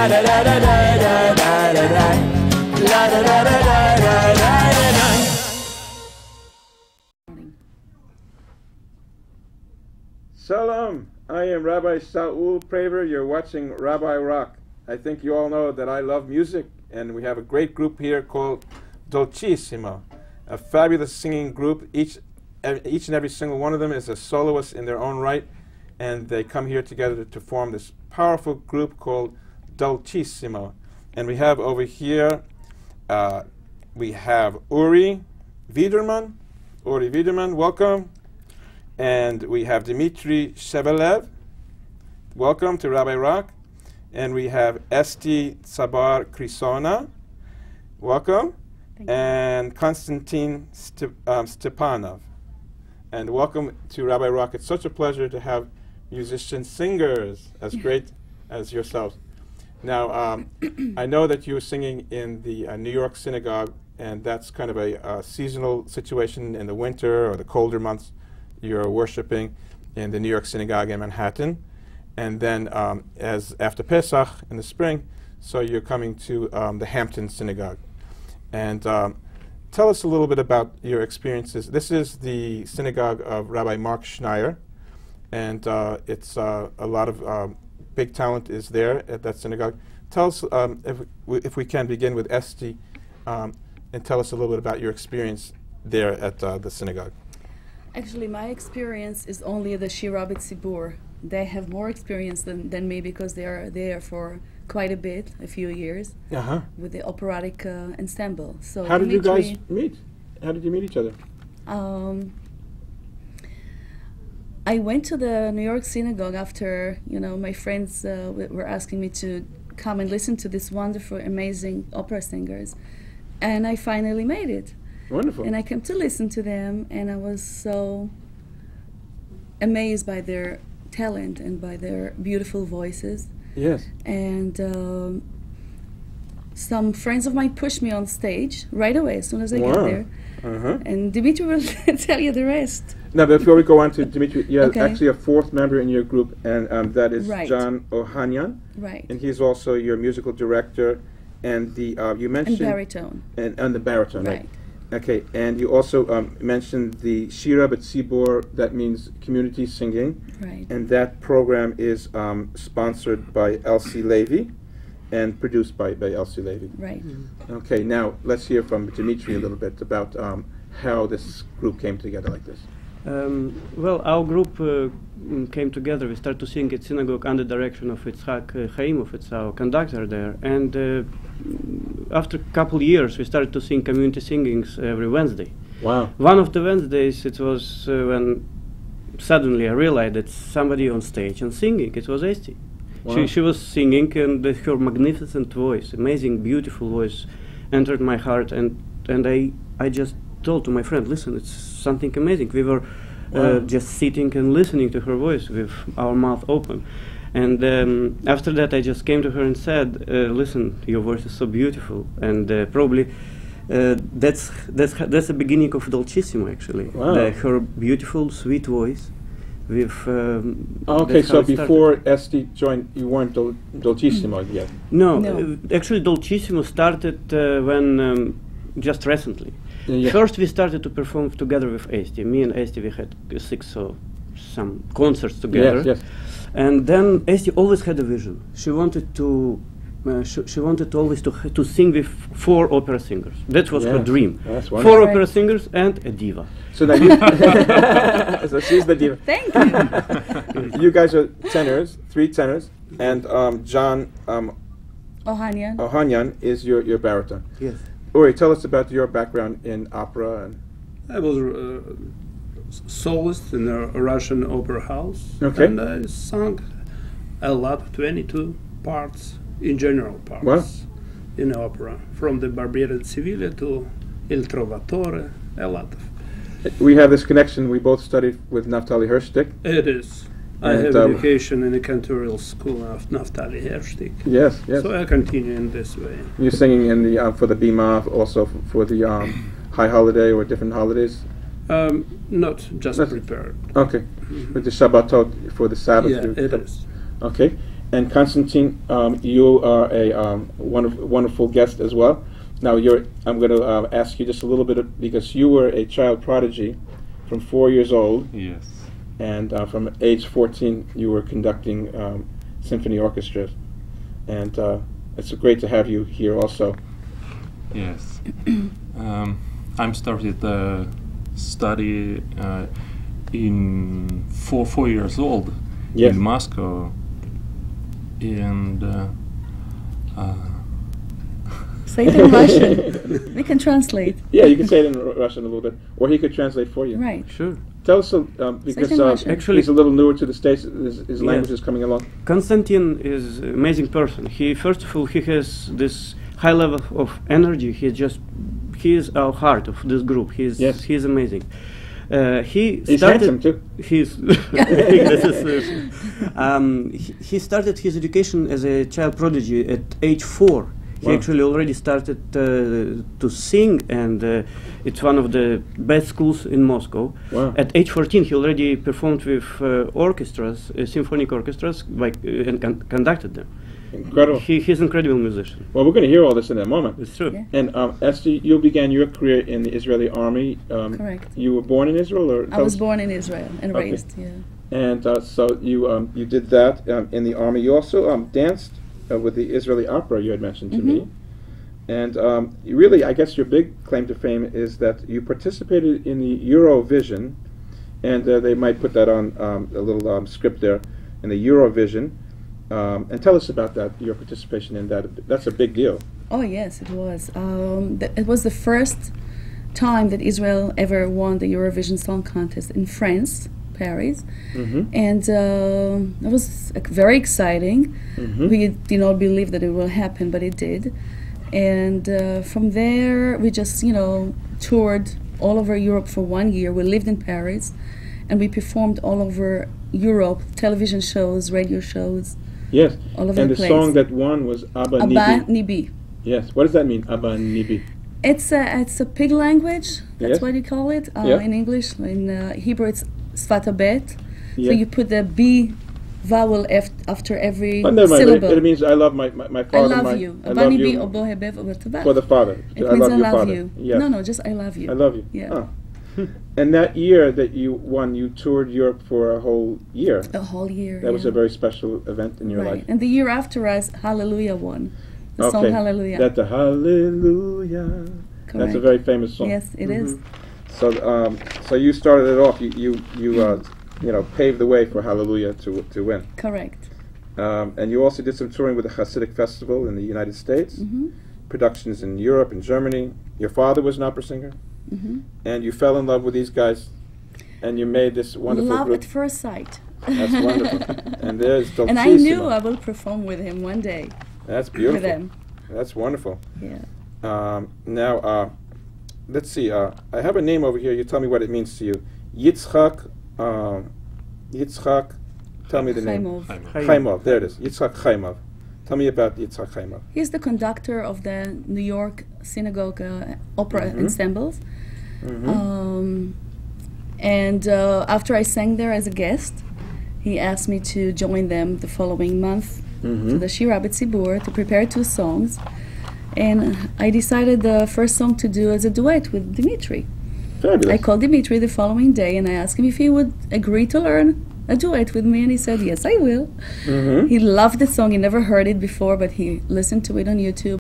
Shalom, I am Rabbi Shaul Praver. You're watching Rabbi Rock. I think you all know that I love music, and we have a great group here called Dolcissimo, a fabulous singing group. Each and every single one of them is a soloist in their own right, and they come here together to form this powerful group called Dolcissimo. And we have over here, we have Uri Wiederman. Uri Wiederman, welcome. And we have Dmitry Shevelev. Welcome to Rabbi Rock. And we have Esti Tsabar Krisona. Welcome. And Konstantin Stepanov. And welcome to Rabbi Rock. It's such a pleasure to have musicians, singers, as great as yourselves. Now, I know that you were singing in the New York synagogue, and that's kind of a seasonal situation in the winter or the colder months. You're worshiping in the New York synagogue in Manhattan, and then as after Pesach in the spring, so you're coming to the Hampton synagogue. And tell us a little bit about your experiences. This is the synagogue of Rabbi Mark Schneier, and it's a lot of big talent is there at that synagogue. Tell us, if we can begin with Esti, and tell us a little bit about your experience there at the synagogue. Actually, my experience is only the Shira B'Tzibur. They have more experience than me because they are there for quite a few years, with the operatic ensemble. So how did you guys meet? How did you meet each other? I went to the New York synagogue after, my friends were asking me to come and listen to these wonderful, amazing opera singers, and I finally made it. Wonderful. And I came to listen to them, and I was so amazed by their talent and by their beautiful voices. Yes. And some friends of mine pushed me on stage right away as soon as I got there. And Dimitri will tell you the rest. Now, before we go on to Dimitri, you have actually a fourth member in your group, and that is John Ohanyan. Right. And he's also your musical director, and the you mentioned baritone. And the baritone, right? Okay, and you also mentioned the Shira B'Tzibur, that means community singing. Right. And that program is sponsored by Elsie Levy and produced by Elsie Levy. Right. Okay, now let's hear from Dimitri a little bit about how this group came together like this. Well, our group came together. We started to sing at synagogue under direction of Yitzhak Chaimov, it's our conductor there. And after a couple years, we started to sing community singings every Wednesday. Wow. One of the Wednesdays, it was when suddenly I realized that somebody on stage and singing. It was Esti. Wow. She was singing, and her magnificent voice, amazing, beautiful voice, entered my heart. And I just told to my friend, listen, it's something amazing. We were just sitting and listening to her voice with our mouth open. And after that, I just came to her and said, listen, your voice is so beautiful. And probably that's the beginning of Dolcissimo, actually. Wow. Her beautiful, sweet voice. With, okay, so before Esti joined, you weren't Dolcissimo yet? No. Actually Dolcissimo started when just recently. First, we started to perform together with Esti. Me and Esti, we had some concerts together. Yes. And then Esti always had a vision. She wanted to. She wanted always to sing with 4 opera singers. That was her dream. That's 4 opera singers and a diva. So now you so she's the diva. Thank you. You guys are tenors, 3 tenors, and John Ohanyan is your baritone. Yes. Uri, tell us about your background in opera. And I was a soloist in a Russian opera house. Okay. And I sang a lot, 22 parts, in general parts, wow, in opera, from the Barbiere di Siviglia to Il Trovatore, a lot of. We have this connection. We both studied with Naftali Hershtik. It is. I have education in the cantorial school of Naftali Hershtik. Yes. So I continue in this way. You're singing in the for the Bima, also for the High Holiday or different holidays? Not just prepared. Okay. With the Shabbatot for the Sabbath. Yeah, it is. Okay. And Konstantin, you are a wonderful guest as well. Now, I'm going to ask you just a little bit because you were a child prodigy from 4 years old. Yes. And from age 14, you were conducting symphony orchestras. And it's great to have you here also. Yes. I'm started study in 4 years old in Moscow. And say it in Russian. We can translate. Yeah, you can say it in Russian a little bit, or he could translate for you. Right. Sure. Tell us, because actually he's a little newer to the States, his language is coming along. Konstantin is an amazing person. First of all, he has this high level of energy. He is our heart of this group. He's amazing. He's handsome too. He started his education as a child prodigy at age 4. He actually already started to sing, and it's one of the best schools in Moscow. Wow. At age 14, he already performed with orchestras, symphonic orchestras, and conducted them. Incredible. He's an incredible musician. Well, we're going to hear all this in a moment. It's true. Yeah. And Esther, you began your career in the Israeli army. Correct. You were born in Israel, or I was born in Israel and raised. Yeah. And so you did that in the army. You also danced with the Israeli opera. You had mentioned to me. And really, I guess your big claim to fame is that you participated in the Eurovision, and they might put that on a little script there, in the Eurovision. And tell us about that, your participation in that. That's a big deal. Oh yes, it was. It was the first time that Israel ever won the Eurovision Song Contest in France, Paris, and it was very exciting. We did not believe that it will happen, but it did. And from there, we just toured all over Europe for 1 year. We lived in Paris, and we performed all over Europe, television shows, radio shows. Yes, all over and the the place. Song that won was Abba Nibi. Abba Nibi. Yes, what does that mean, Abba Nibi? It's a pig language. That's what you call it in English. In Hebrew, it's Sfat Bet. So you put the B vowel after every syllable. It means I love my father. I love you. Abba Nibi for the father. It I means love I your love father. you. Yes. No, just I love you. I love you. Yeah. Oh. And that year that you won, you toured Europe for a whole year. A whole year. That was a very special event in your life. And the year after us, Hallelujah won. The song Hallelujah. That's the Hallelujah. Correct. That's a very famous song. Yes, it is. So you started it off. You paved the way for Hallelujah to win. Correct. And you also did some touring with the Hasidic Festival in the United States. Productions in Europe and Germany. Your father was an opera singer. And you fell in love with these guys, and you made this wonderful love group. at first sight. That's wonderful. And there's Dolcissimo. And I knew I will perform with him one day. That's beautiful. With him. That's wonderful. Yeah. Now, let's see. I have a name over here. You tell me what it means to you. Yitzchak. Tell me the name. Chaimov. There it is. Yitzchak Chaimov. Tell me about Yitzchak Chaimov. He's the conductor of the New York Synagogue Opera Ensembles. And after I sang there as a guest, he asked me to join them the following month to the Shir Rabbi Tzibur to prepare 2 songs. And I decided the first song to do as a duet with Dimitri. Fabulous. I called Dimitri the following day and I asked him if he would agree to learn a duet with me, and he said, yes, I will. He loved the song. He never heard it before, but he listened to it on YouTube.